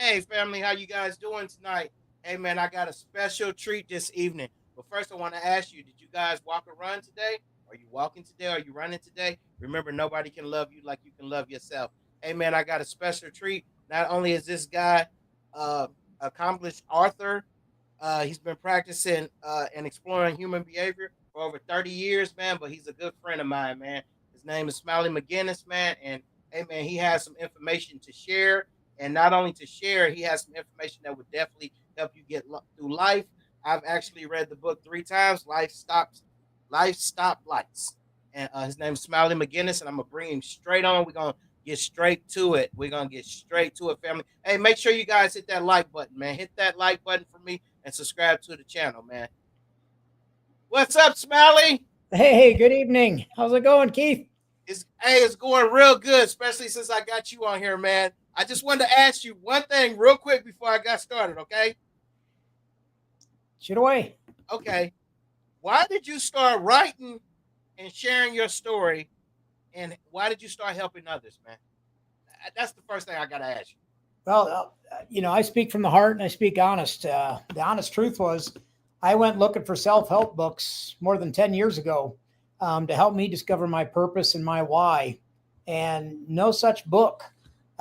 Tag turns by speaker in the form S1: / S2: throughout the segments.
S1: Hey, family, how you guys doing tonight? Hey, man, I got a special treat this evening. But first, I want to ask you: did you guys walk or run today? Are you walking today? Are you running today? Remember, nobody can love you like you can love yourself. Hey, man, I got a special treat. Not only is this guy uh, accomplished author, he's been practicing and exploring human behavior for over 30 years, man. But he's a good friend of mine, man. His name is Smiley McGinnis, man. And hey, man, he has some information to share. And not only to share, he has some information that would definitely help you get through life. I've actually read the book 3 times. Life stop lights. And his name is Smiley McGinnis, and I'm gonna bring him straight on. We're gonna get straight to it. We're gonna get straight to it, family. Hey, make sure you guys hit that like button, man. Hit that like button for me and subscribe to the channel, man. What's up, Smiley?
S2: Hey, good evening. How's it going, Keith?
S1: It's going real good, especially since I got you on here, man. I just wanted to ask you one thing real quick before I got started, okay?
S2: Shoot away.
S1: Okay. Why did you start writing and sharing your story, and why did you start helping others, man? That's the first thing I gotta ask you.
S2: Well, I speak from the heart and I speak honest. The honest truth was I went looking for self-help books more than 10 years ago to help me discover my purpose and my why. And no such book.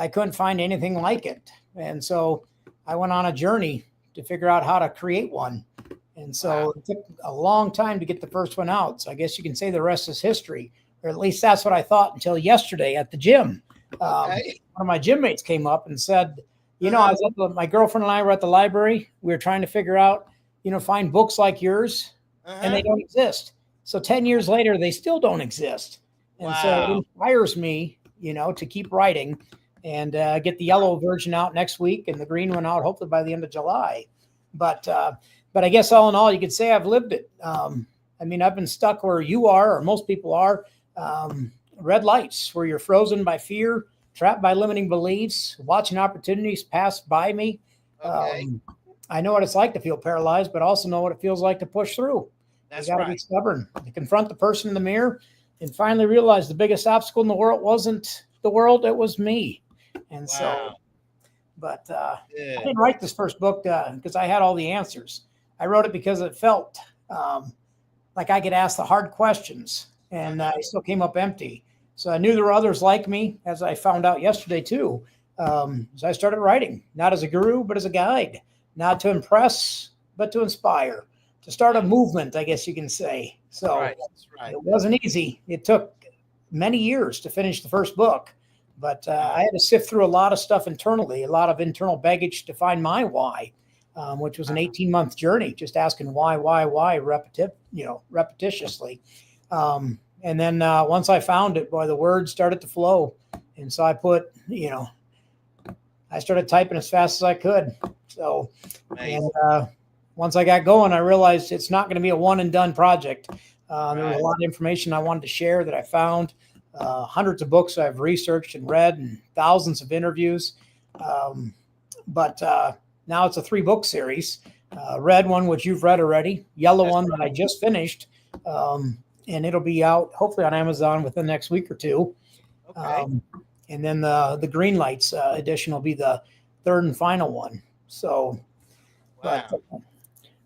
S2: I couldn't find anything like it. And so I went on a journey to figure out how to create one. And so it took a long time to get the first one out. So I guess you can say the rest is history, or at least that's what I thought until yesterday at the gym.
S1: Okay.
S2: One of my gym mates came up and said, I was my girlfriend and I were at the library. We were trying to figure out, find books like yours, and they don't exist. So 10 years later, they still don't exist. And so it inspires me, to keep writing and get the yellow version out next week and the green one out hopefully by the end of July. But I guess all in all, you could say I've lived it. I've been stuck where you are, or most people are, red lights, where you're frozen by fear, trapped by limiting beliefs, watching opportunities pass by me.
S1: Okay.
S2: I know what it's like to feel paralyzed, but also know what it feels like to push through.
S1: That's
S2: You got to
S1: right.
S2: be stubborn, to confront the person in the mirror, and finally realize the biggest obstacle in the world wasn't the world, it was me. And so,
S1: Wow.
S2: but I
S1: Good.
S2: didn't write this first book because I had all the answers. I wrote it because it felt like I could ask the hard questions, and I still came up empty. So I knew there were others like me, as I found out yesterday too. So I started writing, not as a guru, but as a guide, not to impress, but to inspire, to start a movement, I guess you can say. So
S1: Right. That's right.
S2: it wasn't easy. It took many years to finish the first book, but I had to sift through a lot of stuff internally, a lot of internal baggage to find my why, which was an 18-month journey, just asking why, repetitiously. And then once I found it, boy, the words started to flow. And so I started typing as fast as I could. So,
S1: Amazing.
S2: and once I got going, I realized it's not going to be a one and done project. There was a lot of information I wanted to share that I found, hundreds of books I've researched and read, and thousands of interviews. But now it's a 3-book series. Red one, which you've read already, yellow
S1: That's
S2: one
S1: right.
S2: that I just finished, and it'll be out hopefully on Amazon within the next week or two.
S1: Okay.
S2: And then the Green Lights edition will be the third and final one. So, but
S1: Wow.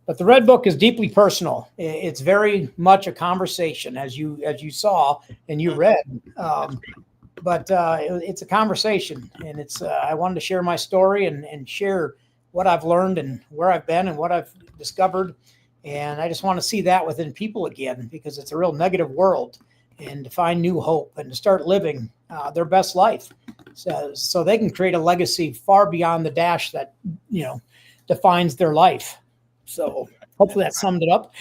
S2: but the Red Book is deeply personal. It's very much a conversation, as you saw and you read. But it's a conversation, and it's I wanted to share my story and share what I've learned and where I've been and what I've discovered. And I just want to see that within people again, because it's a real negative world, and to find new hope and to start living their best life, so they can create a legacy far beyond the dash that defines their life. So hopefully
S1: That's
S2: that
S1: right.
S2: summed it up.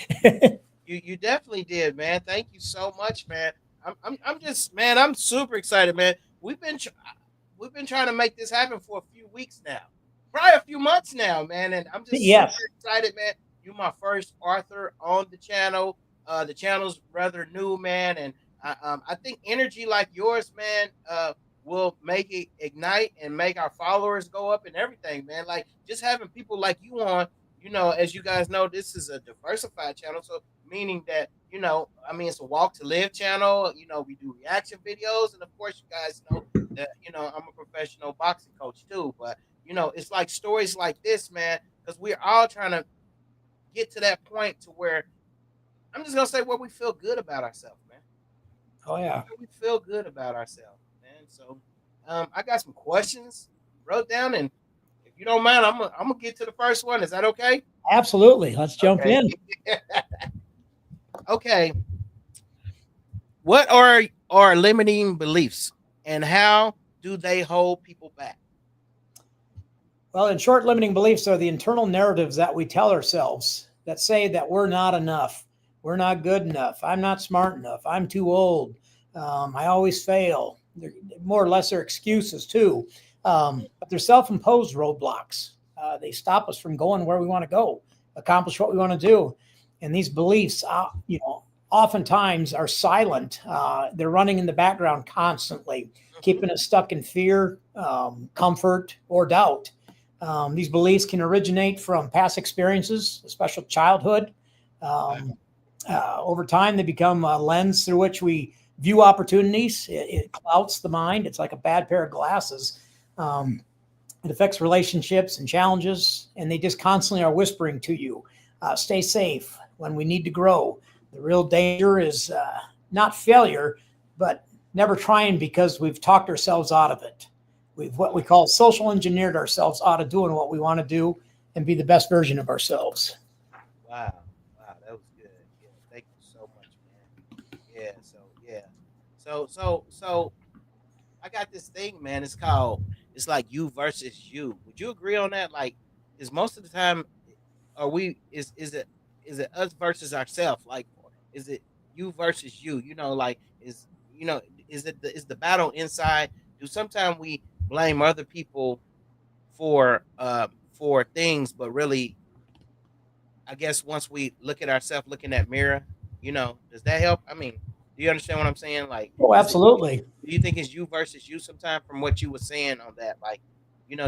S1: You definitely did, man. Thank you so much, man. I'm just, man. I'm super excited, man. We've been trying to make this happen for a few weeks now, probably a few months now, man. And I'm just super
S2: Yes.
S1: excited, man. You're my first author on the channel. The channel's rather new, man, and I think energy like yours, man, will make it ignite and make our followers go up and everything, man. Like just having people like you on, as you guys know, this is a diversified channel. So meaning that, it's a walk to live channel. We do reaction videos. And of course, you guys know that, I'm a professional boxing coach too. But, it's like stories like this, man, because we're all trying to get to that point to where I'm just gonna say where we feel good about ourselves, man.
S2: Oh yeah.
S1: Where we feel good about ourselves, man. So, I got some questions wrote down, and if you don't mind, I'm gonna get to the first one. Is that okay?
S2: Absolutely. Let's jump
S1: Okay.
S2: in.
S1: Okay. What are our limiting beliefs, and how do they hold people back?
S2: Well, in short, limiting beliefs are the internal narratives that we tell ourselves that say that we're not enough, we're not good enough, I'm not smart enough, I'm too old, I always fail. They're more or less they're excuses too, but they're self-imposed roadblocks. They stop us from going where we want to go, accomplish what we want to do, and these beliefs, oftentimes are silent. They're running in the background constantly, keeping us stuck in fear, comfort, or doubt. These beliefs can originate from past experiences, especially childhood. Over time, they become a lens through which we view opportunities. It clouds the mind. It's like a bad pair of glasses. It affects relationships and challenges, and they just constantly are whispering to you, stay safe when we need to grow. The real danger is not failure, but never trying because we've talked ourselves out of it. We've what we call social engineered ourselves out of doing what we want to do and be the best version of ourselves.
S1: Wow, wow, that was good. Yeah, thank you so much, man. Yeah, so I got this thing, man. It's like you versus you. Would you agree on that? Like, is most of the time, are we is it us versus ourselves? Like, is it you versus you? Like, is the battle inside? Do sometimes we blame other people for things, but really, I guess once we look at ourselves, look in that mirror, does that help? I mean, do you understand what I'm saying? Like,
S2: Oh,
S1: is it?
S2: absolutely.
S1: Do you think it's you versus you sometime from what you were saying on that? Like,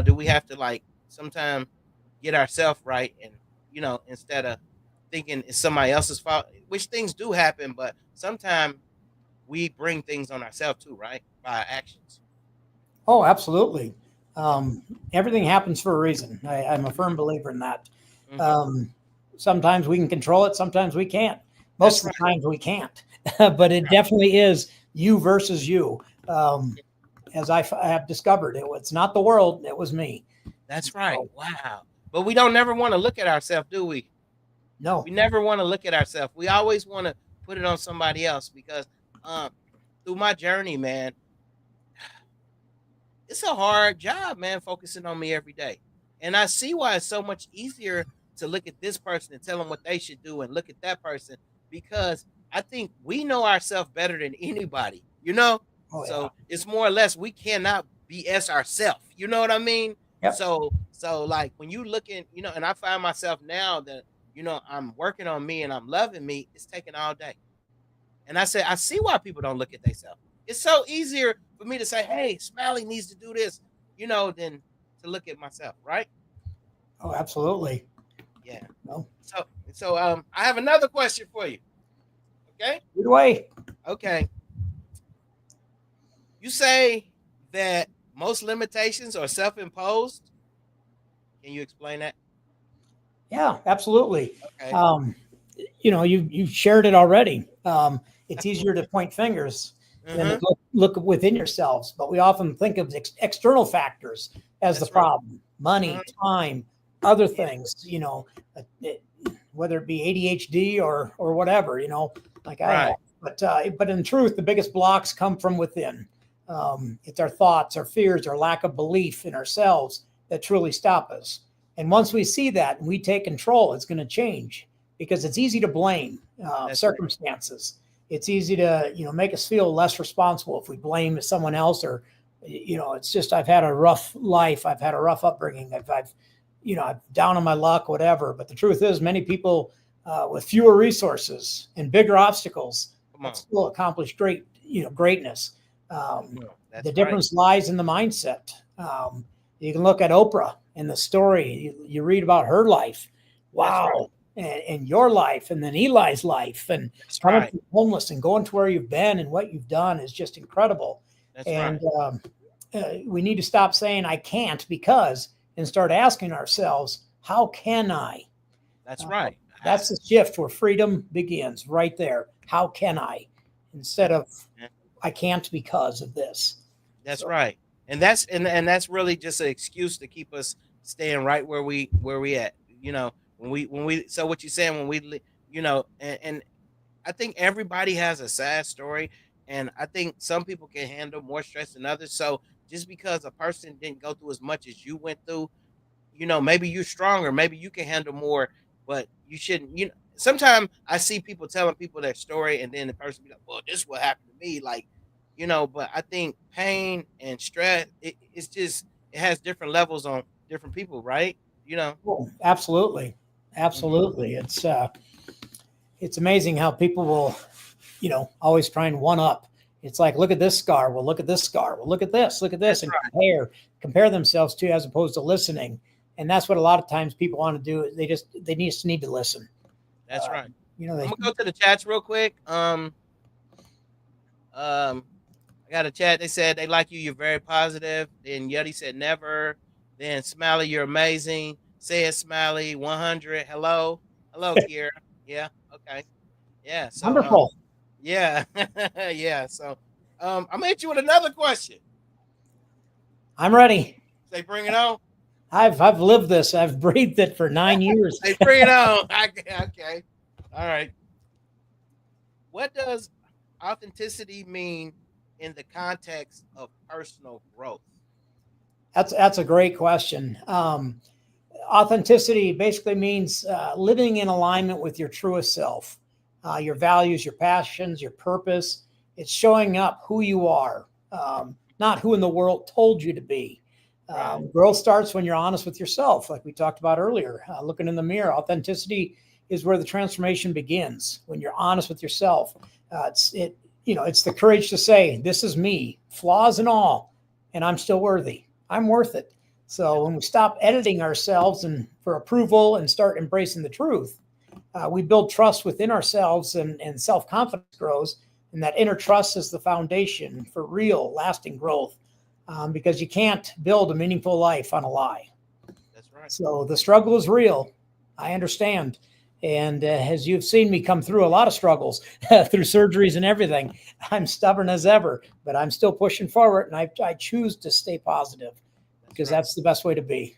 S1: do we have to like sometime get ourselves right and instead of thinking it's somebody else's fault, which things do happen, but sometimes we bring things on ourselves too, right? By our actions.
S2: Oh, absolutely. Everything happens for a reason. I'm a firm believer in that.
S1: Hmm.
S2: Um, Sometimes we can control it, sometimes we can't.
S1: That's
S2: Most of
S1: right.
S2: the times we can't, but it definitely is you versus you. Um, as I have discovered, it's not the world, it was me.
S1: That's right.
S2: So,
S1: Wow. But we don't never want to look at ourselves, do we?
S2: no.
S1: We never want to look at ourselves. We always want to put it on somebody else because um through my journey, man, it's a hard job, man, focusing on me every day. And I see why it's so much easier to look at this person and tell them what they should do and look at that person because I think we know ourselves better than anybody.
S2: Oh, yeah.
S1: So it's more or less we cannot BS ourselves. You know what I mean?
S2: Yep.
S1: So like when you look in, and I find myself now that, I'm working on me and I'm loving me, it's taking all day. And I say, I see why people don't look at themselves. It's so easier for me to say, hey, Smiley needs to do this, than to look at myself, right?
S2: Oh, absolutely.
S1: Yeah.
S2: No.
S1: So I have another question for you. Okay?
S2: Good way.
S1: Okay. You say that most limitations are self-imposed. Can you explain that?
S2: Yeah, absolutely.
S1: Okay.
S2: Um, you've shared it already. It's easier to point fingers than to
S1: Uh-huh.
S2: look within yourselves, but we often think of external factors as the
S1: That's right.
S2: problem:
S1: Uh-huh.
S2: money, time, other
S1: Yeah.
S2: things. Uh, it, whether it be ADHD or whatever. Like I have.
S1: Right.
S2: But in truth, the biggest blocks come from within. It's our thoughts, our fears, our lack of belief in ourselves that truly stop us. And once we see that and we take control, it's going to change because it's easy to blame
S1: That's right.
S2: circumstances. It's easy to make us feel less responsible if we blame someone else or it's just I've had a rough life, I've had a rough upbringing, I'm down on my luck, whatever. But the truth is, many people with fewer resources and bigger obstacles
S1: Come
S2: have
S1: on.
S2: still accomplished greatness.
S1: Come on.
S2: The
S1: That's right.
S2: difference lies in the mindset. You can look at Oprah and the story. You read about her life.
S1: That's right.
S2: Wow. And your life, and then Eli's life, and
S1: That's
S2: coming
S1: right.
S2: from homeless and going to where you've been and what you've done is just incredible.
S1: That's right.
S2: And we need to stop saying I can't because and start asking ourselves, how can I?
S1: That's right.
S2: That's the shift where freedom begins right there. How can I? Instead of I can't because of this.
S1: That's
S2: So,
S1: right. And that's really just an excuse to keep us staying right where we at. When we so what you're saying when and I think everybody has a sad story, and I think some people can handle more stress than others. So just because a person didn't go through as much as you went through, maybe you're stronger, maybe you can handle more, but you shouldn't. Sometimes I see people telling people their story, and then the person be like, "Well, this is what happened to me," like, But I think pain and stress, it's just it has different levels on different people, right?
S2: oh, absolutely,
S1: Mhm.
S2: absolutely. It's amazing how people will, always try and one up. It's like, look at this scar. Well, look at this scar. Well, look at this,
S1: That's
S2: and
S1: right.
S2: compare themselves to, as opposed to listening. And that's what a lot of times people want to do. They just need to listen.
S1: That's right. I'm
S2: They
S1: gonna go to the chats real quick. I got a chat. They said they like you. You're very positive. Then Yeti said never. Then Smiley, you're amazing. Say it, Smiley. 100. Hello, hello, Kiera. Yeah. Okay. Yeah. So
S2: wonderful.
S1: yeah, yeah. So I'm gonna hit you with another question.
S2: I'm ready.
S1: Say bring it on.
S2: I've lived this. I've breathed it for 9 years.
S1: Say bring it on. Okay. All right. What does authenticity mean in the context of personal growth?
S2: That's a great question. Authenticity basically means living in alignment with your truest self, your values, your passions, your purpose. It's showing up who you are, not who in the world told you to be.
S1: Right.
S2: Growth starts when you're honest with yourself, like we talked about earlier. Looking in the mirror, authenticity is where the transformation begins. When you're honest with yourself, it's the courage to say, "This is me, flaws and all, and I'm still worthy. I'm worth it." So when we stop editing ourselves and for approval and start embracing the truth, we build trust within ourselves, and self-confidence grows. And that inner trust is the foundation for real lasting growth, because you can't build a meaningful life on a lie.
S1: That's right.
S2: So the struggle is real. I understand. And as you've seen me come through a lot of struggles through surgeries and everything, I'm stubborn as ever, but I'm still pushing forward. And I choose to stay positive
S1: That's
S2: because
S1: right.
S2: that's the best way to be.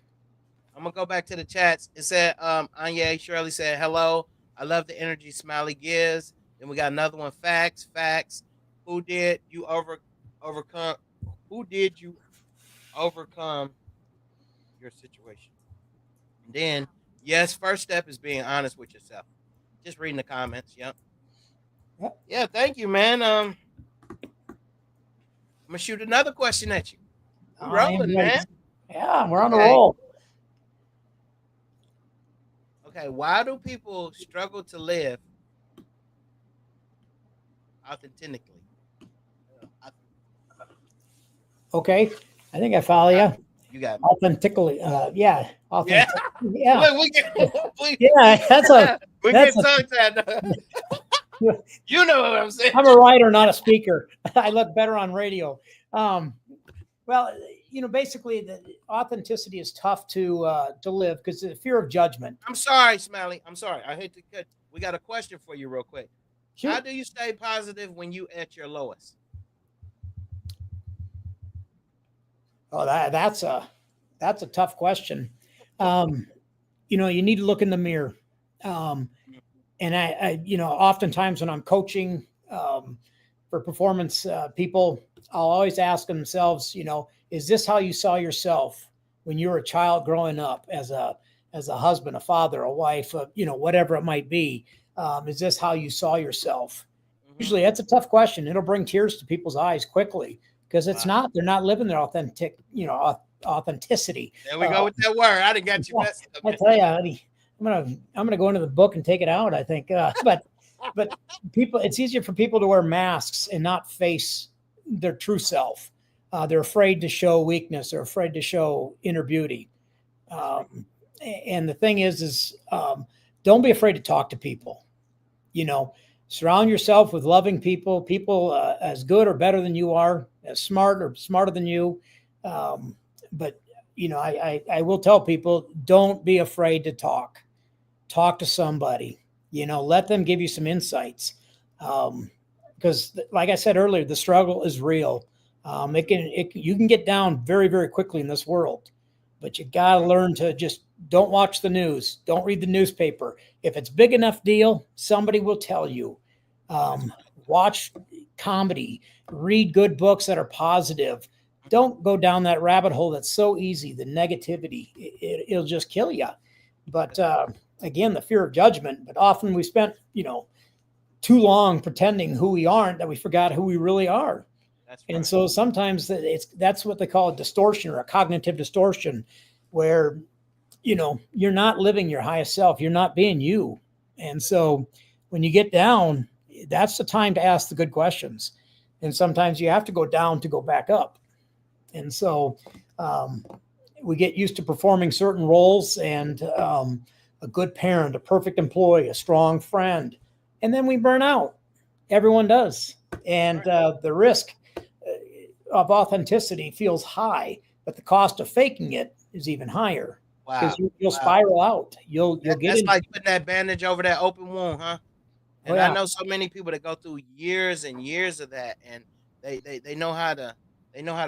S1: I'm gonna go back to the chats. It said Anya Shirley said hello. I love the energy Smiley gives. Then we got another one. Facts, facts. Who did you overcome? Who did you overcome your situation? And then yes, first step is being honest with yourself. Just reading the comments. Yep.
S2: Yep.
S1: Yeah. Thank you, man. I'm gonna shoot another question at you. We
S2: I am
S1: rolling,
S2: ready.
S1: man.
S2: Yeah, we're on a
S1: Okay.
S2: roll.
S1: Okay. Why do people struggle to live authentically?
S2: Okay. I think I follow you.
S1: You got me.
S2: Authentically. Yeah.
S1: Yeah.
S2: Authentic. Yeah.
S1: Look, we get
S2: Yeah.
S1: we
S2: That's
S1: get tongue tied. You know what I'm saying?
S2: I'm a writer, not a speaker. I look better on radio. Well, basically, the authenticity is tough to live because the fear of judgment.
S1: I'm sorry, Smiley. I'm sorry. I hate to cut. We got a question for you, real quick. How
S2: Shoot.
S1: do you stay positive when you at your lowest?
S2: Oh, that's a tough question. You need to look in the mirror. And oftentimes when I'm coaching for performance people, I'll always ask themselves, is this how you saw yourself when you were a child growing up, as a husband, a father, a wife, whatever it might be? Is this how you saw yourself?
S1: Mm-hmm.
S2: Usually, that's a tough question. It'll bring tears to people's eyes quickly because
S1: Wow.
S2: they're not living their authenticity.
S1: There we go with that word. I done got you messed up.
S2: I tell you, honey, I'm gonna go into the book and take it out. I think, but people, it's easier for people to wear masks and not face their true self. They're afraid to show weakness. They're afraid to show inner beauty. And the thing is, don't be afraid to talk to people. Surround yourself with loving people as good or better than you are, as smart or smarter than you. But I will tell people, don't be afraid to talk to somebody, let them give you some insights. Because like I said earlier, the struggle is real. You can get down very, very quickly in this world, but you got to learn to just don't watch the news. Don't read the newspaper. If it's big enough deal, somebody will tell you. Watch comedy, read good books that are positive. Don't go down that rabbit hole that's so easy. The negativity, it'll just kill you. But again, the fear of judgment. But often we spent, too long pretending who we aren't that we forgot who we really are.
S1: That's right.
S2: And so sometimes that's what they call a distortion or a cognitive distortion, where you're not living your highest self. You're not being you. And so when you get down, that's the time to ask the good questions. And sometimes you have to go down to go back up. And so we get used to performing certain roles, and a good parent, a perfect employee, a strong friend, and then we burn out. Everyone does. And the risk of authenticity feels high, but the cost of faking it is even higher.
S1: Wow.
S2: Because you'll spiral out. You'll get
S1: That's
S2: in.
S1: like putting that bandage over that open wound, huh? And
S2: Oh, yeah.
S1: I know so many people that go through years and years of that, and they know how to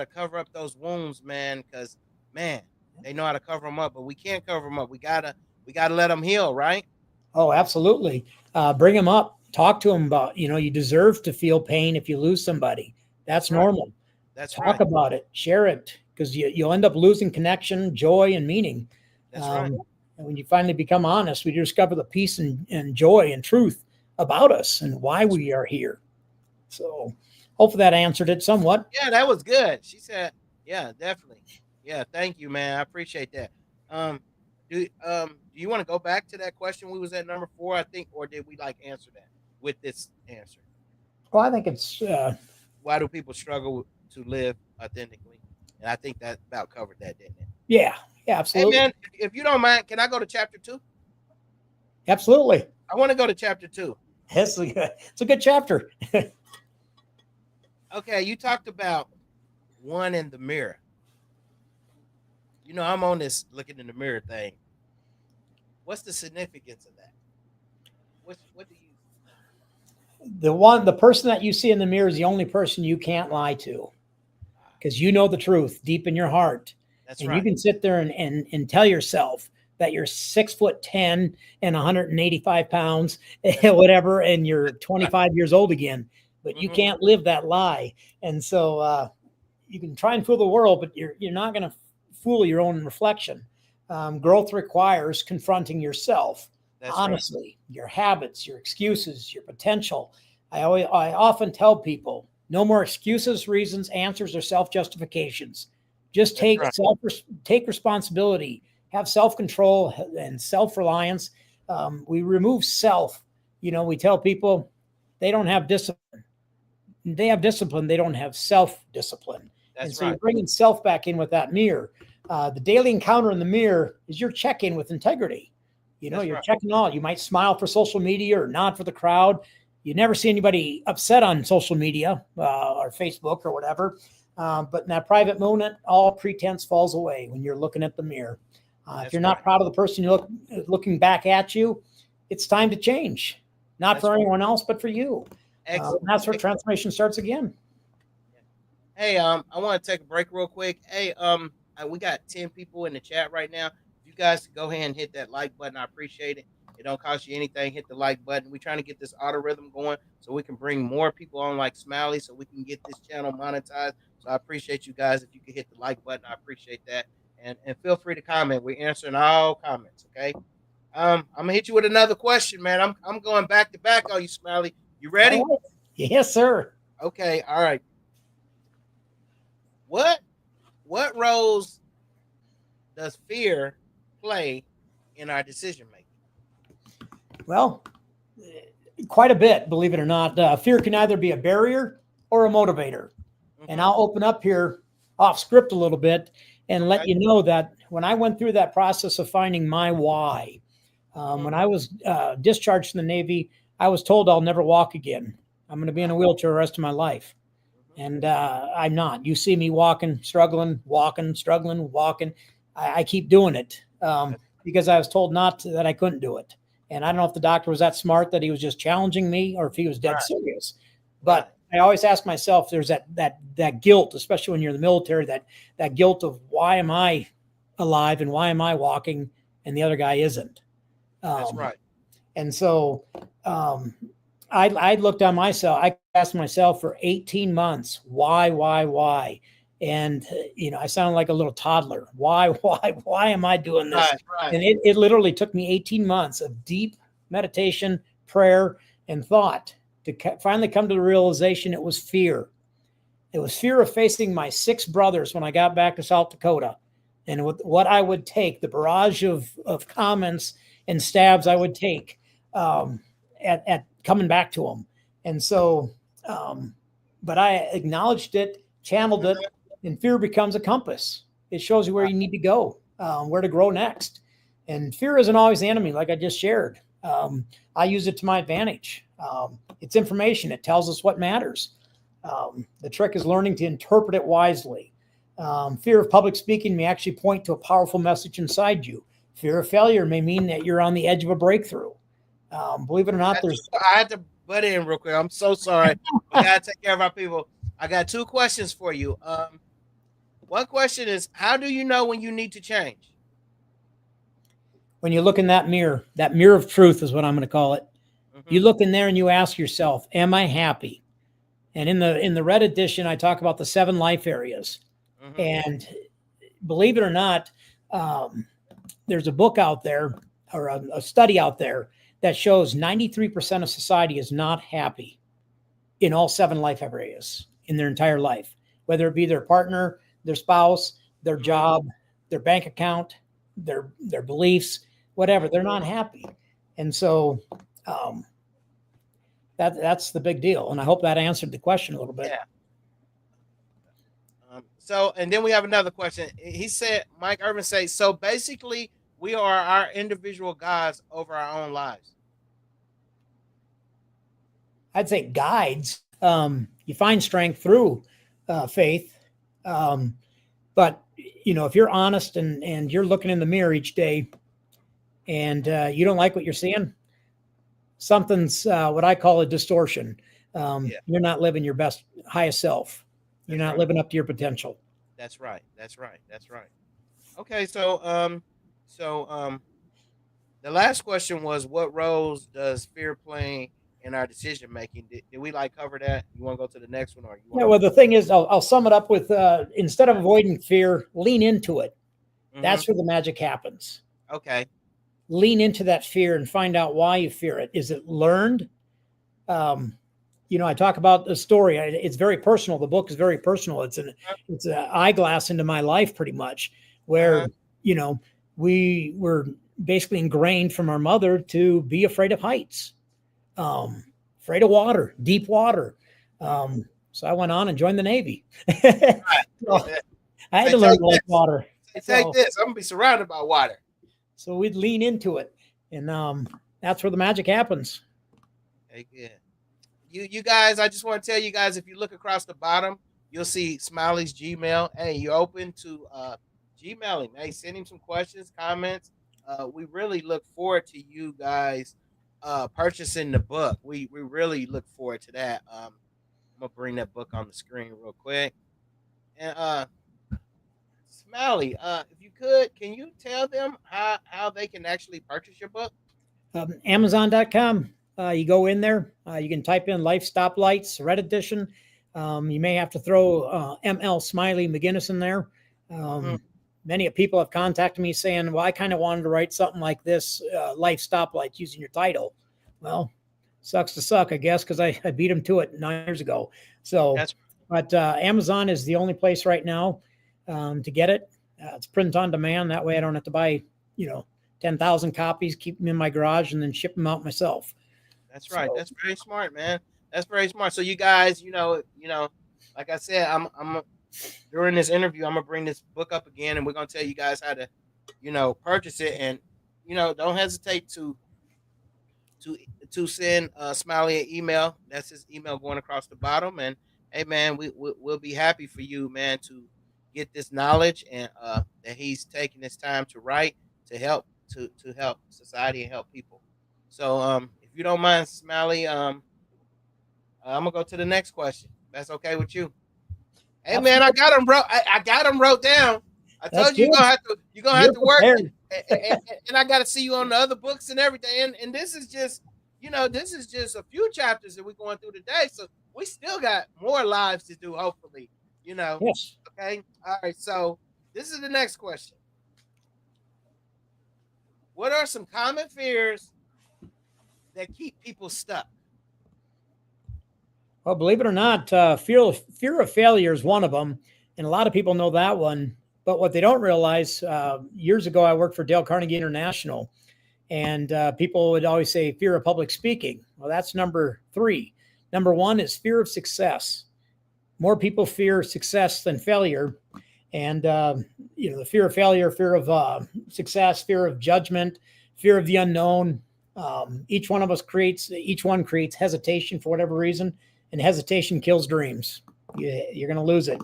S1: cover up those wounds, man. Because man, they know how to cover them up, but we can't cover them up. We gotta let them heal, right?
S2: Oh, absolutely. Bring them up. Talk to them about, you deserve to feel pain if you lose somebody. That's
S1: right.
S2: normal.
S1: That's
S2: Talk
S1: right.
S2: about it. Share it, because you'll end up losing connection, joy, and meaning.
S1: That's right.
S2: And when you finally become honest, we discover the peace and joy and truth about us and why we are here. So hopefully that answered it somewhat.
S1: Yeah, that was good. She said, yeah, definitely. Yeah, thank you, man. I appreciate that. Do you want to go back to that question? We was at number 4, I think, or did we answer that with this answer?
S2: Well, I think it's
S1: Why do people struggle to live authentically? And I think that about covered that, didn't it?
S2: yeah,
S1: Hey,
S2: absolutely.
S1: man, if you don't mind, can I go to chapter 2?
S2: Absolutely.
S1: I want to go to chapter 2.
S2: It's a good chapter.
S1: Okay, you talked about one in the mirror. I'm on this looking in the mirror thing. What's the significance of that? What do you?
S2: The person that you see in the mirror is the only person you can't lie to, because you know the truth deep in your heart.
S1: That's
S2: and
S1: right.
S2: You can sit there and tell yourself that you're 6'10" and 185 pounds, whatever, and you're 25 years old again, but you can't live that lie. And so you can try and fool the world, but you're not going to fool your own reflection. Growth requires confronting yourself. That's honestly, right. Your habits, your excuses, your potential. I often tell people, no more excuses, reasons, answers, or self-justifications. Just take responsibility, have self-control and self-reliance. We remove self. We tell people they don't have discipline. They have discipline. They don't have self-discipline. And so you're bringing self back in with that mirror. The daily encounter in the mirror is your check-in with integrity. You're checking all. You might smile for social media or nod for the crowd. You never see anybody upset on social media or Facebook or whatever. But in that private moment, all pretense falls away when you're looking at the mirror. If you're not proud of the person looking back at you, it's time to change. Not for anyone else, but for you. That's where transformation starts again.
S1: Hey, I want to take a break real quick. Hey, we got 10 people in the chat right now. If you guys go ahead and hit that like button, I appreciate it. It don't cost you anything. Hit the like button. We're trying to get this auto rhythm going so we can bring more people on like Smiley so we can get this channel monetized. So I appreciate you guys. If you could hit the like button, I appreciate that. And feel free to comment. We're answering all comments, okay? I'm gonna hit you with another question, man. I'm going back to back on you, Smiley. You ready?
S2: Right. Yes, sir.
S1: Okay, all right. What roles does fear play in our decision making?
S2: Well, quite a bit, believe it or not. Fear can either be a barrier or a motivator. And I'll open up here off script a little bit and let you know that when I went through that process of finding my why, when I was discharged from the Navy, I was told I'll never walk again. I'm going to be in a wheelchair the rest of my life. And I'm not. You see me walking, struggling, walking. I keep doing it
S1: That's
S2: because I was told not to, that I couldn't do it. And I don't know if the doctor was that smart that he was just challenging me or if he was dead
S1: right.
S2: serious.
S1: Right.
S2: But I always ask myself, there's that guilt, especially when you're in the military, that guilt of why am I alive and why am I walking and the other guy isn't.
S1: That's
S2: Um,
S1: right.
S2: and so um, I looked on myself. I asked myself for 18 months, why? And I sounded like a little toddler. Why am I doing this?
S1: Right. Right.
S2: And it literally took me 18 months of deep meditation, prayer, and thought to finally come to the realization it was fear. It was fear of facing my 6 brothers when I got back to South Dakota, and what I would take, the barrage of comments and stabs I would take at coming back to them. And so, but I acknowledged it, channeled it,
S1: Mhm.
S2: and fear becomes a compass. It shows you where
S1: Right.
S2: you need to go, where to grow next. And fear isn't always the enemy, like I just shared. I use it to my advantage. It's information, it tells us what matters. The trick is learning to interpret it wisely. Fear of public speaking may actually point to a powerful message inside you. Fear of failure may mean that you're on the edge of a breakthrough. Believe it or not, there's
S1: I had to butt in real quick. I'm so sorry. We gotta take care of our people. I got 2 questions for you. One question is, how do you know when you need to change?
S2: when you look in that mirror of truth is what I'm going to call it.
S1: Hmm.
S2: You look in there and you ask yourself, am I happy? And in the red edition, I talk about the 7 life areas.
S1: Hmm.
S2: And believe it or not, um, there's a book out there or a study out there that shows 93% of society is not happy in all 7 life areas in their entire life, whether it be their partner, their spouse, their
S1: Hmm.
S2: job, their bank account, their beliefs, whatever. They're not happy, and so um, that's the big deal. And I hope that answered the question a little bit.
S1: Yeah. So, and then we have another question. He said, Mike Irvin says, so basically, we are our individual gods over our own lives.
S2: I'd say guides. You find strength through faith, um, but if you're honest and you're looking in the mirror each day and you don't like what you're seeing, something's what I call a distortion.
S1: Yeah,
S2: You're not living your best, highest self. You're
S1: that's
S2: not
S1: right.
S2: living up to your potential.
S1: That's right. That's right. That's right. Okay, so the last question was, what roles does fear play in our decision making? Did we like cover that? You want to go to the next one, or you want
S2: Yeah.
S1: to?
S2: Well, the thing is, I'll sum it up with instead of
S1: Okay.
S2: avoiding fear, lean into it.
S1: Mm-hmm.
S2: That's where the magic happens.
S1: Okay.
S2: Lean into that fear and find out why you fear it. Is it learned? Um, I talk about the story. It's very personal. The book is very personal. It's an eyeglass into my life, pretty much, where
S1: Uh-huh.
S2: you know we were basically ingrained from our mother to be afraid of heights, um, afraid of water, deep water.
S1: Mm-hmm.
S2: So I went on and joined the Navy.
S1: Right.
S2: So I had
S1: Say,
S2: to learn
S1: take
S2: to like
S1: this.
S2: water.
S1: Say, take
S2: So
S1: this. I'm gonna be surrounded by water.
S2: so we'd lean into it, and that's where the magic happens.
S1: Hey, yeah. You guys, I just want to tell you guys, if you look across the bottom, you'll see Smiley's Gmail. Hey, you're open to Gmail him. Hey, send him some questions, comments. We really look forward to you guys purchasing the book. We really look forward to that. I'm gonna bring that book on the screen real quick. And Smiley, if you could, can you tell them how they can actually purchase your book?
S2: Amazon.com. You go in there, you can type in Life Stoplights, Red Edition. You may have to throw ML Smiley McGinnis in there.
S1: Mm-hmm.
S2: Many people have contacted me saying, well, I kind of wanted to write something like this, Life Stoplights, using your title. Well, sucks to suck, I guess, because I beat them to it 9 years ago. So,
S1: That's
S2: but Amazon is the only place right now to get it. It's print on demand. That way I don't have to buy, you know, 10,000 copies, keep them in my garage, and then ship them out myself.
S1: That's right.
S2: So
S1: That's very smart, man. That's very smart. So you guys, like I said, I'm during this interview, I'm gonna bring this book up again, and we're gonna tell you guys how to, purchase it, and don't hesitate to to send Smiley an email. That's his email going across the bottom, and hey, man, we'll be happy for you, man, to get this knowledge, and that he's taking his time to write to help to help society and help people. So if you don't mind, Smiley, I'm gonna go to the next question. That's okay with you? Hey man,
S2: Absolutely.
S1: I got them wrote down. I
S2: That's
S1: told you
S2: good.
S1: you're gonna have
S2: You're
S1: to work,
S2: prepared.
S1: and I got to see you on the other books and everything. And this is just, this is just a few chapters that we're going through today. So we still got more lives to do. Hopefully, you know.
S2: Yes.
S1: Okay. All right. So this is the next question. What are some common fears that keep people stuck?
S2: Well, believe it or not, fear of failure is one of them, and a lot of people know that one. But what they don't realize, years ago, I worked for Dale Carnegie International, and people would always say fear of public speaking. Well, that's number three. Number one is fear of success. More people fear success than failure, and the fear of failure, fear of success, fear of judgment, fear of the unknown. Each one creates hesitation for whatever reason, and hesitation kills dreams. You're going to lose it.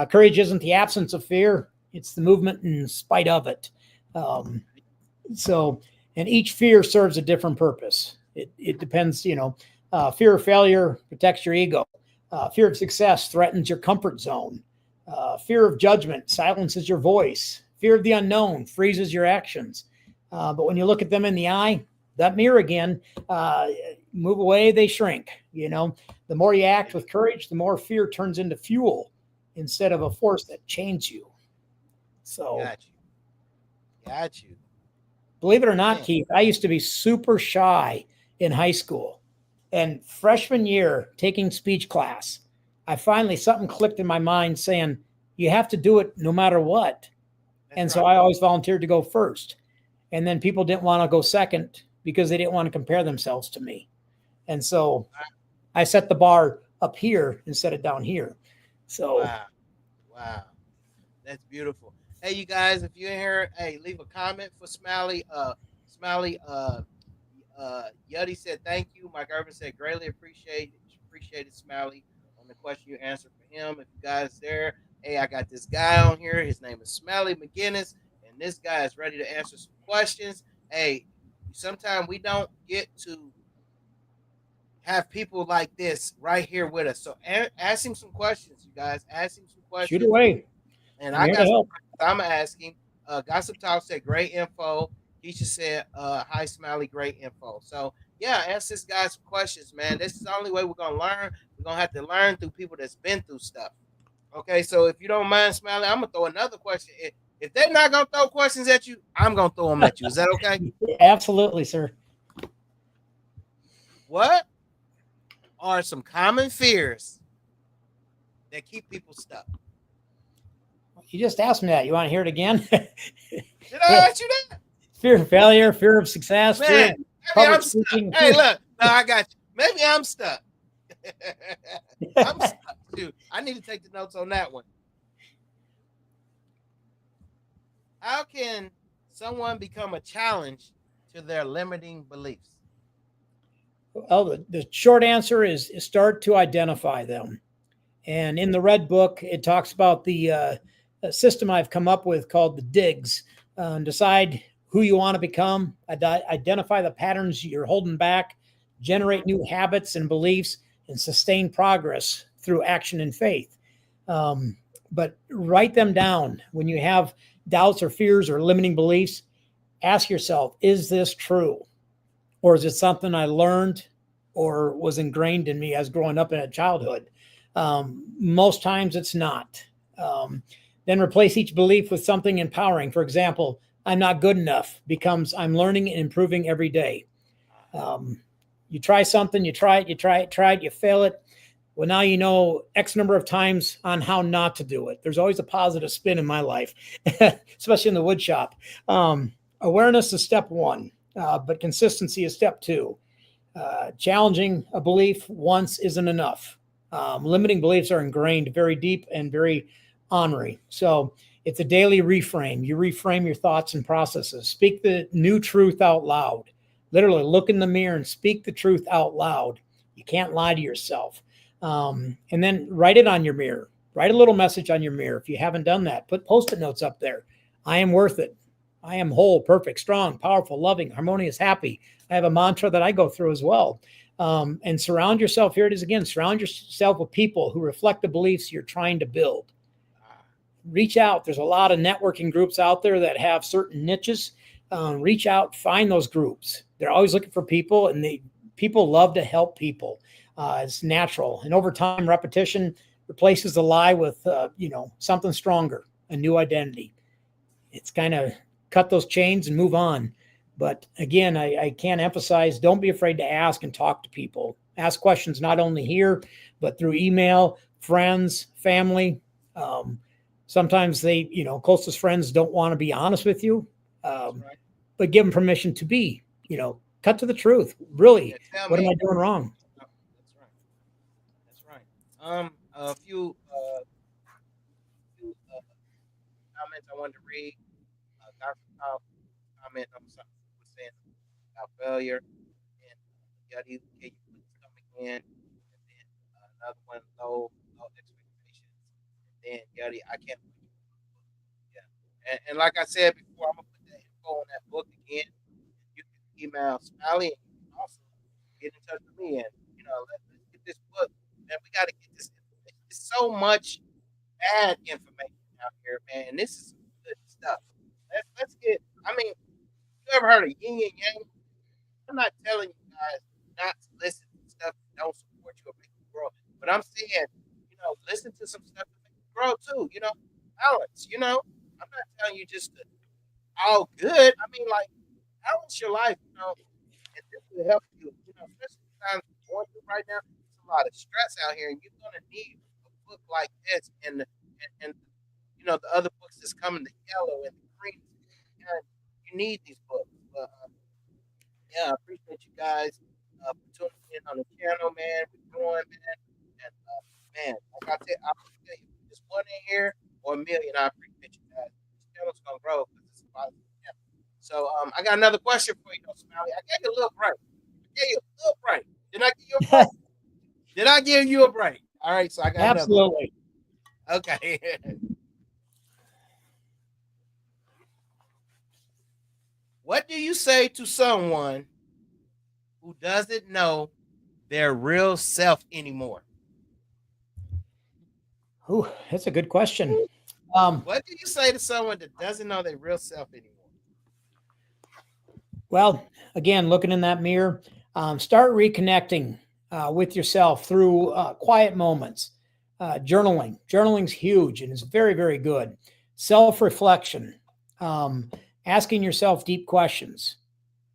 S2: Courage isn't the absence of fear; it's the movement in spite of it. And each fear serves a different purpose. It depends. Fear of failure protects your ego. Fear of success threatens your comfort zone. Fear of judgment silences your voice. Fear of the unknown freezes your actions. But when you look at them in the eye, that mirror again, move away, they shrink. The more you act with courage, the more fear turns into fuel instead of a force that chains you. So,
S1: Got you.
S2: believe it or not,
S1: Man.
S2: Keith, I used to be super shy in high school. And freshman year, taking speech class, something clicked in my mind saying, you have to do it no matter what. So I always volunteered to go first. And then people didn't want to go second because they didn't want to compare themselves to me. And so I set the bar up here instead of down here. So
S1: wow, that's beautiful. Hey, you guys, if you're here, hey, leave a comment for Smiley. Smiley, Yuddy said thank you. Mike Irvin said greatly appreciated Smiley on the question you answered for him. If you guys there, hey, I got this guy on here. His name is Smiley McGinnis, and this guy is ready to answer some questions. Hey, sometimes we don't get to have people like this right here with us. So ask him some questions, you guys. Ask him some questions.
S2: shoot away.
S1: And
S2: I'm
S1: I
S2: here
S1: got
S2: to help.
S1: I'm asking. Gossip Talk said great info. Keisha said, hi Smiley, great info. So yeah, ask this guy some questions, man. This is the only way we're gonna learn. We're gonna have to learn through people that's been through stuff. Okay, so if you don't mind, Smiley, I'm gonna throw another question. If they're not gonna throw questions at you, I'm gonna throw them at you. Is that okay?
S2: Absolutely, sir.
S1: What are some common fears that keep people stuck?
S2: You just asked me that. You want to hear it again?
S1: Did I ask you that?
S2: Fear of failure, fear of success, fear
S1: Man,
S2: of
S1: maybe
S2: public
S1: I'm stuck.
S2: speaking.
S1: Hey, look, no, I got you. Maybe I'm stuck. I'm stuck too. I need to take the notes on that one. How can someone become a challenge to their limiting beliefs?
S2: Well, the short answer is start to identify them. And in the Red Book, it talks about the system I've come up with called the DIGS. Decide who you want to become, identify the patterns you're holding back, generate new habits and beliefs, and sustain progress through action and faith. But write them down. When you have doubts or fears or limiting beliefs, ask yourself, is this true? Or is it something I learned or was ingrained in me as growing up in a childhood? Most times it's not. Then replace each belief with something empowering. For example, I'm not good enough becomes I'm learning and improving every day. You try something, you try it, you fail it. Well, now you know X number of times on how not to do it. There's always a positive spin in my life, especially in the wood shop. Awareness is step one, but consistency is step two. Challenging a belief once isn't enough. Limiting beliefs are ingrained very deep and very ornery. So it's a daily reframe. You reframe your thoughts and processes. Speak the new truth out loud. Literally look in the mirror and speak the truth out loud. You can't lie to yourself. And then write it on your mirror. Write a little message on your mirror. If you haven't done that, put post-it notes up there. I am worth it. I am whole, perfect, strong, powerful, loving, harmonious, happy. I have a mantra that I go through as well. And surround yourself, here it is again, surround yourself with people who reflect the beliefs you're trying to build.
S1: Ah,
S2: Reach out. There's a lot of networking groups out there that have certain niches. Reach out, find those groups. They're always looking for people, and people love to help people. It's natural, and over time, repetition replaces the lie with something stronger, a new identity. It's kind of cut those chains and move on. But again, I can't emphasize, don't be afraid to ask and talk to people. Ask questions not only here, but through email, friends, family. Um, Sometimes closest friends don't want to be honest with you,
S1: that's
S2: um,
S1: right.
S2: but give them permission to be, cut to the truth. Really,
S1: Yeah, tell
S2: what am
S1: me.
S2: I doing wrong?
S1: No, that's right. That's right. A few comments I wanted to read. Dr. Kyle comment on something you were saying about failure, and Yadi, okay, you put this coming in, and then another one, low expectations, and then Yadi, I can't wait. Yeah, and like I said before, I'm gonna put that info on that book again. You can email Smiley, and you can also get in touch with me, and let's get this book. Man, we got to get this information. There's so much bad information out here, man, and this is some good stuff. Let's get. I mean, you ever heard of yin and yang? I'm not telling you guys not to listen to stuff that don't support you or make you grow, but I'm saying, listen to some stuff that make you grow too. Balance. I'm not telling you just to all good. I mean, like, balance your life. And this will help you. Especially the times we're going through right now. There's a lot of stress out here, and you're gonna need a book like this, and the other books that's coming, the yellow and the green. And you need these books. But yeah, I appreciate you guys for tuning in on the channel, man. We're growing, man. And man, like I'll tell you, just one in here or a million, I appreciate you guys. This channel's gonna grow because it's a positive channel. So I got another question for you, though, Smiley. I gave you a little break. I gave you a little break. Did I give you a break? Did I give you a break? All right, so I got another one.
S2: Absolutely.
S1: Okay. What do you say to someone who doesn't know their real self anymore?
S2: Ooh, that's a good question. Um,
S1: What do you say to someone that doesn't know their real self anymore?
S2: Well, again, looking in that mirror, start reconnecting with yourself through quiet moments. Journaling. Journaling's huge and is very, very good. Self reflection. Um, Asking yourself deep questions.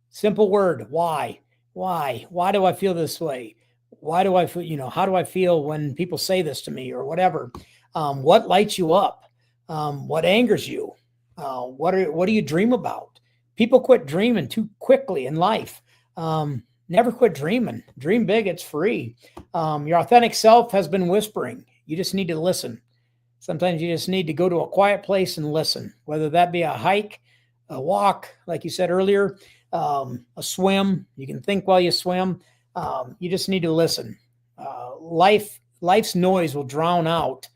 S2: Simple word, why? Why? Why do I feel this way? Why do I feel, how do I feel when people say this to me or whatever? What lights you up? What angers you? What do you dream about? People quit dreaming too quickly in life. Never quit dreaming. Dream big, it's free. Your authentic self has been whispering. You just need to listen. Sometimes you just need to go to a quiet place and listen, whether that be a hike, a walk, like you said earlier, a swim. You can think while you swim. You just need to listen. Life's noise will drown out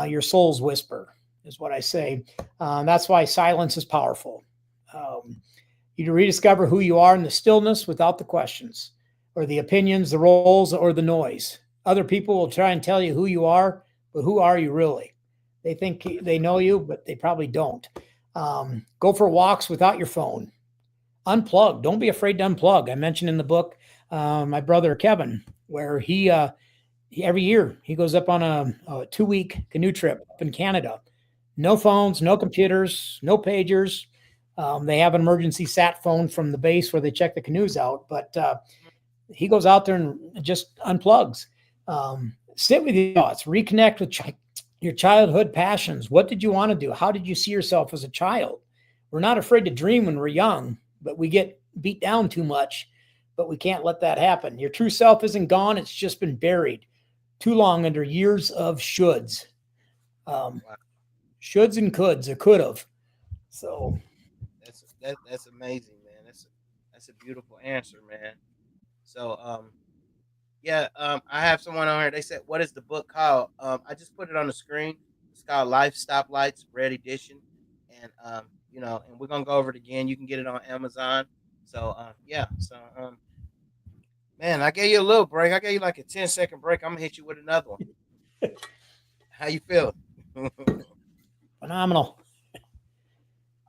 S2: your soul's whisper, is what I say. That's why silence is powerful. You rediscover who you are in the stillness without the questions or the opinions, the roles, or the noise. Other people will try and tell you who you are, but who are you really? They think they know you, but they probably don't. Go for walks without your phone. Unplug. Don't be afraid to unplug. I mentioned in the book my brother Kevin, where every year he goes up on a 2-week canoe trip up in Canada. No phones, no computers, no pagers. They have an emergency sat phone from the base where they check the canoes out, but he goes out there and just unplugs. Sit with your thoughts, reconnect with your childhood passions. What did you want to do? How did you see yourself as a child? We're not afraid to dream when we're young, but we get beat down too much. But we can't let that happen. Your true self isn't gone. It's just been buried too long under years of shoulds. Um,
S1: Wow,
S2: Shoulds and coulds, or could have. So,
S1: that's amazing, man. That's a beautiful answer, man. So Yeah, I have someone on here. They said, "What is the book called?" I just put it on the screen. It's called Life Stoplights, Red Edition, and and we're gonna go over it again. You can get it on Amazon. So, yeah. So, man, I gave you a little break. I gave you like a 10-second break. I'm gonna hit you with another one. How you feel?
S2: Phenomenal.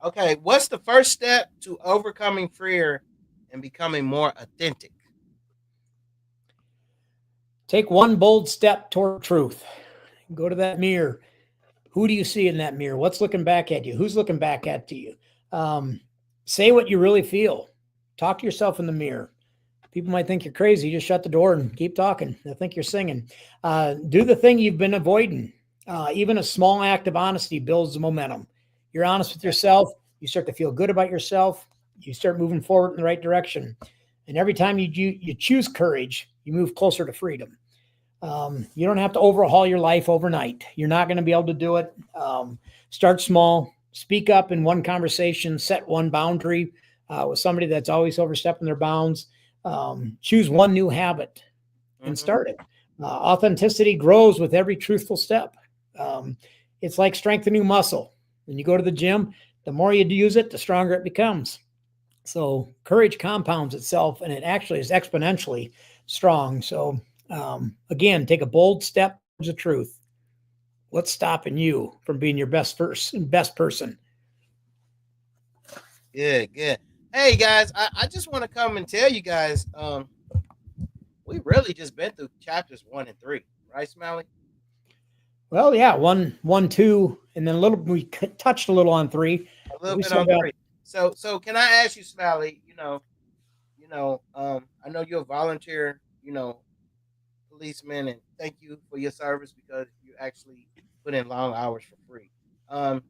S1: Okay, what's the first step to overcoming fear and becoming more authentic?
S2: Take one bold step toward truth. Go to that mirror. Who do you see in that mirror? What's looking back at you? Who's looking back at you? Um, Say what you really feel. Talk to yourself in the mirror. People might think you're crazy. You just shut the door and keep talking. They'll think you're singing. Do the thing you've been avoiding. Even a small act of honesty builds the momentum. You're honest with yourself. You start to feel good about yourself. You start moving forward in the right direction. And every time you choose courage, you move closer to freedom. You don't have to overhaul your life overnight. You're not going to be able to do it. Start small. Speak up in one conversation. Set one boundary with somebody that's always overstepping their bounds. Choose one new habit and
S1: Mm-hmm.
S2: start it. Authenticity grows with every truthful step. It's like strengthening muscle. When you go to the gym, the more you use it, the stronger it becomes. So courage compounds itself, and it actually is exponentially strong. So again, take a bold step towards the truth. What's stopping you from being your best person?
S1: Good, good. Hey guys, I just want to come and tell you guys, we really just been through chapters 1 and 3, right, Smiley?
S2: Well, yeah, one, two, and then a little. We touched a little on three,
S1: A
S2: but
S1: little
S2: we
S1: bit
S2: still
S1: on
S2: got.
S1: 3. So can I ask you, Smiley? I know you're a volunteer, policeman, and thank you for your service because you actually put in long hours for free. Um,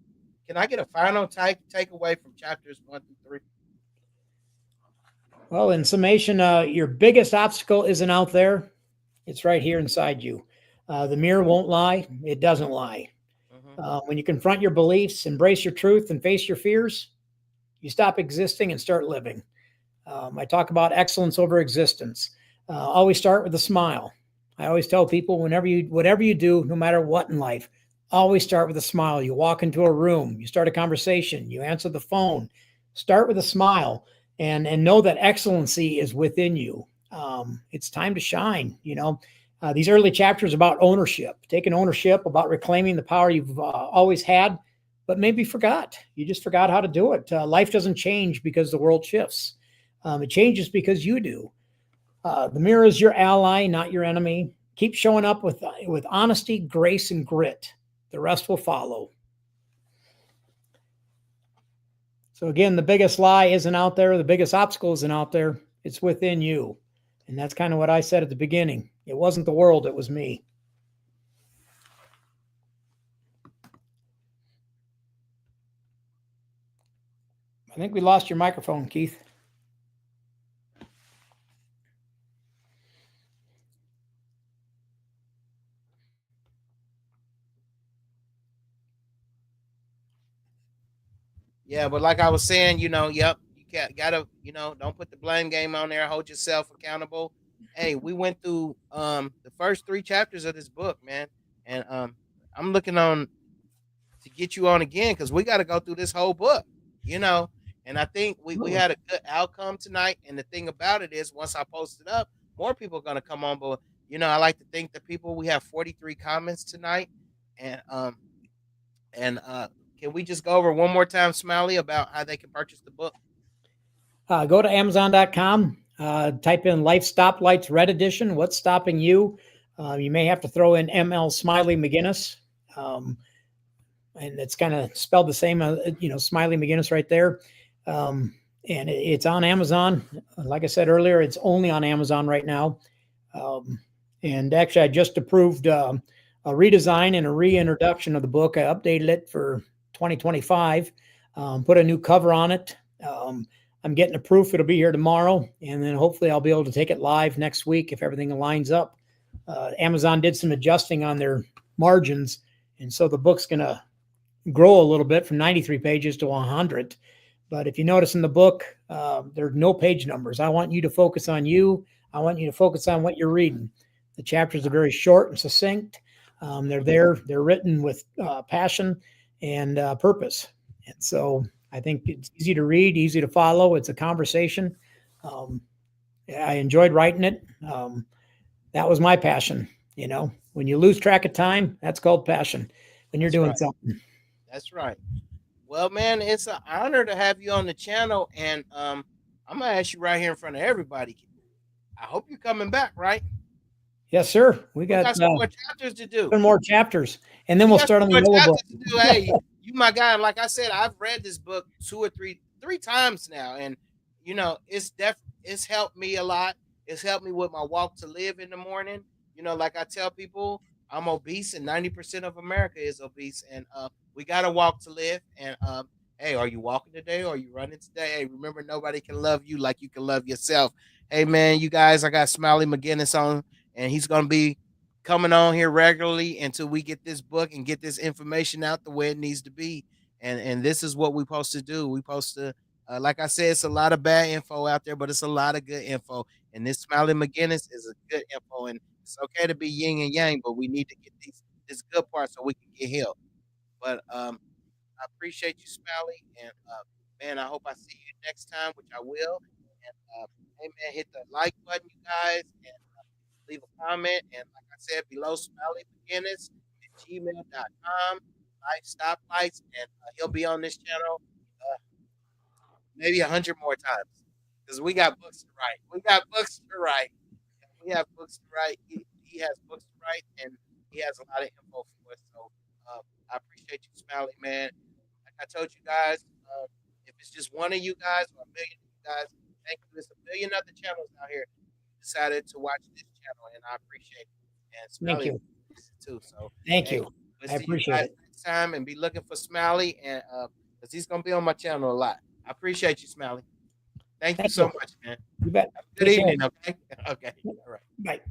S1: can I get a final takeaway from chapters 1 through 3?
S2: Well, in summation, your biggest obstacle isn't out there; it's right here inside you. The mirror won't lie; it doesn't lie.
S1: Mm-hmm.
S2: When you confront your beliefs, embrace your truth, and face your fears, you stop existing and start living. I talk about excellence over existence. Always start with a smile. I always tell people whatever you do, no matter what in life, always start with a smile. You walk into a room, you start a conversation, you answer the phone. Start with a smile, and know that excellency is within you. It's time to shine. These early chapters about ownership, taking ownership, about reclaiming the power you've always had, but maybe forgot. You just forgot how to do it. Life doesn't change because the world shifts. It changes because you do. The mirror is your ally, not your enemy. Keep showing up with honesty, grace, and grit. The rest will follow. So again, the biggest lie isn't out there. The biggest obstacle isn't out there. It's within you. And that's kind of what I said at the beginning. It wasn't the world, it was me. I think we lost your microphone, Keith.
S1: Yeah, but like I was saying, yep, you gotta, don't put the blame game on there. Hold yourself accountable. Hey, we went through the first 3 chapters of this book, man, and I'm looking on to get you on again because we got to go through this whole book, you know. And I think we had a good outcome tonight. And the thing about it is, once I post it up, more people are gonna come on. But I like to think that we have 43 comments tonight, and can we just go over one more time, Smiley, about how they can purchase the book?
S2: Go to Amazon.com, type in Life Stoplights Red Edition. What's stopping you? You may have to throw in ML Smiley McGinnis. And it's kind of spelled the same, Smiley McGinnis right there. And it's on Amazon. Like I said earlier, it's only on Amazon right now. And actually, I just approved a redesign and a reintroduction of the book. I updated it for 2025, put a new cover on it. I'm getting a proof. It'll be here tomorrow. And then hopefully I'll be able to take it live next week if everything lines up. Amazon did some adjusting on their margins. And so the book's going to grow a little bit from 93 pages to 100. But if you notice in the book, there are no page numbers. I want you to focus on you. I want you to focus on what you're reading. The chapters are very short and succinct. They're written with passion and purpose. And so I think it's easy to read, easy to follow. It's a conversation. Um, I enjoyed writing it. That was my passion. When you lose track of time, that's called passion when you're
S1: That's
S2: doing
S1: right.
S2: something.
S1: That's right. Well, man, it's an honor to have you on the channel, and I'm gonna ask you right here in front of everybody. I hope you're coming back, right?
S2: Yes, sir. We
S1: We
S2: got
S1: got some more chapters to do.
S2: 7 more chapters, and then
S1: We
S2: we'll
S1: got
S2: start
S1: some
S2: on the
S1: more
S2: yellow book.
S1: chapters to do. Hey, you my guy. And like I said, I've read this book three times now, and it's helped me a lot. It's helped me with my walk to live in the morning. Like I tell people, I'm obese, and 90% of America is obese, and we got to walk to live. And hey, are you walking today? Or are you running today? Hey, remember, nobody can love you like you can love yourself. Hey, man, you guys, I got Smiley McGinnis on, and he's gonna be coming on here regularly until we get this book and get this information out the way it needs to be. And this is what we're supposed to do. We're supposed to, like I said, it's a lot of bad info out there, but it's a lot of good info. And this Smiley McGinnis is a good info. And it's okay to be yin and yang, but we need to get this good part so we can get healed. But I appreciate you, Smiley. And man, I hope I see you next time, which I will. And hey, man, hit the like button, you guys. And leave a comment. And like I said, below Smiley McGinnis at gmail.com. Life stoplights. And he'll be on this channel maybe 100 more times because we got books to write. We got books to write. We have books to write. He has books to write, and he has a lot of info for us. So I appreciate you, Smiley, man. Like I told you guys, if it's just one of you guys or a million of you guys, thank you. There's a million other channels out here. You decided to watch this channel, and I appreciate it. And
S2: Thank
S1: Smiley
S2: you.
S1: too. So
S2: Thank
S1: hey,
S2: you.
S1: we'll
S2: I
S1: see you
S2: appreciate
S1: guys
S2: it.
S1: next time, and be looking for Smiley, and because he's gonna be on my channel a lot. I appreciate you, Smiley. Thank you
S2: Thank
S1: so
S2: you.
S1: much, man.
S2: You bet.
S1: Have a good
S2: Take care.
S1: evening. Okay. Okay. All right.
S2: Bye.